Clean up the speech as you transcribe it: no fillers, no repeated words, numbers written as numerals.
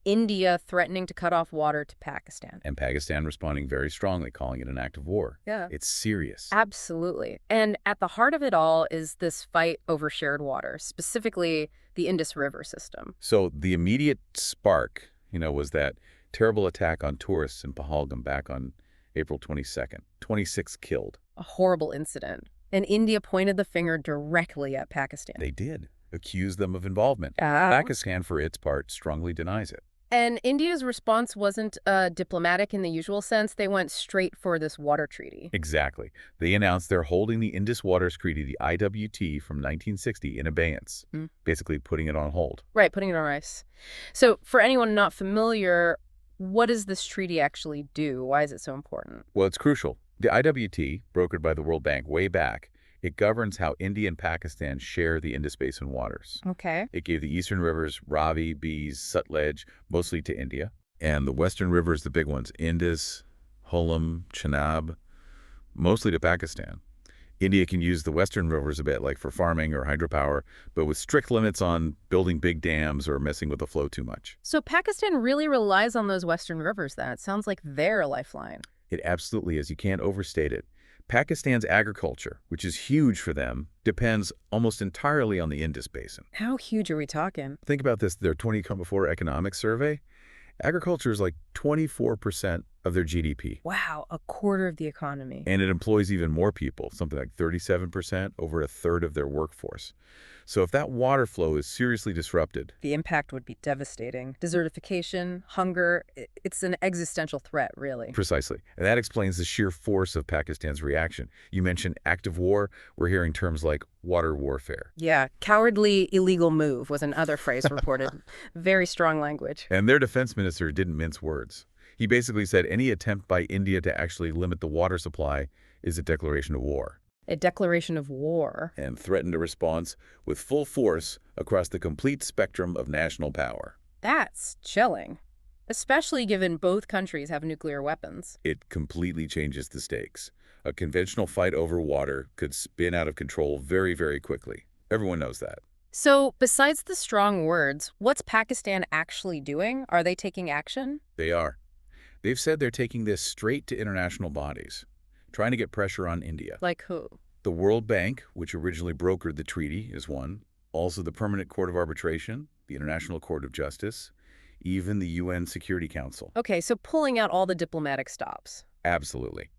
India threatening to cut off water to Pakistan. And Pakistan responding very strongly, calling it an act of war. Yeah. It's serious. Absolutely. And at the heart of it all is this fight over shared water, specifically the Indus River system. So the immediate spark, was that terrible attack on tourists in Pahalgam back on April 22nd. 26 killed. A horrible incident. And India pointed the finger directly at Pakistan. They did. Accused them of involvement. Ah. Pakistan, for its part, strongly denies it. And India's response wasn't diplomatic in the usual sense. They went straight for this water treaty. Exactly. They announced they're holding the Indus Waters Treaty, the IWT, from 1960 in abeyance, basically putting it on hold. Right, putting it on ice. So for anyone not familiar, what does this treaty actually do? Why is it so important? Well, it's crucial. The IWT, brokered by the World Bank way back, it governs how India and Pakistan share the Indus Basin waters. Okay. It gave the eastern rivers, Ravi, Beas, Sutlej, mostly to India. And the western rivers, the big ones, Indus, Jhelum, Chenab, mostly to Pakistan. India can use the western rivers a bit, like for farming or hydropower, but with strict limits on building big dams or messing with the flow too much. So Pakistan really relies on those western rivers then. It sounds like they're a lifeline. It absolutely is. You can't overstate it. Pakistan's agriculture, which is huge for them, depends almost entirely on the Indus Basin. How huge are we talking? Think about this, their 2024 economic survey. Agriculture is like 24% of their GDP. Wow, a quarter of the economy. And it employs even more people, something like 37%, over a third of their workforce. So if that water flow is seriously disrupted, The impact would be devastating. Desertification, hunger, it's an existential threat, really. precisely. And that explains the sheer force of Pakistan's reaction. You mentioned active war. We're hearing terms like water warfare. Yeah, cowardly, illegal move was another phrase reported. Very strong language. And their defense minister didn't mince words. He basically said any attempt by India to actually limit the water supply is a declaration of war, A declaration of war. and threatened a response with full force across the complete spectrum of national power. That's chilling, especially given both countries have nuclear weapons. It completely changes the stakes. A conventional fight over water could spin out of control very, very quickly. Everyone knows that. So, besides the strong words, what's Pakistan actually doing? Are they taking action? They are. They've said they're taking this straight to international bodies, trying to get pressure on India. Like who? The World Bank, which originally brokered the treaty, is one. Also the Permanent Court of Arbitration, the International Court of Justice, even the UN Security Council. Okay, so pulling out all the diplomatic stops. Absolutely.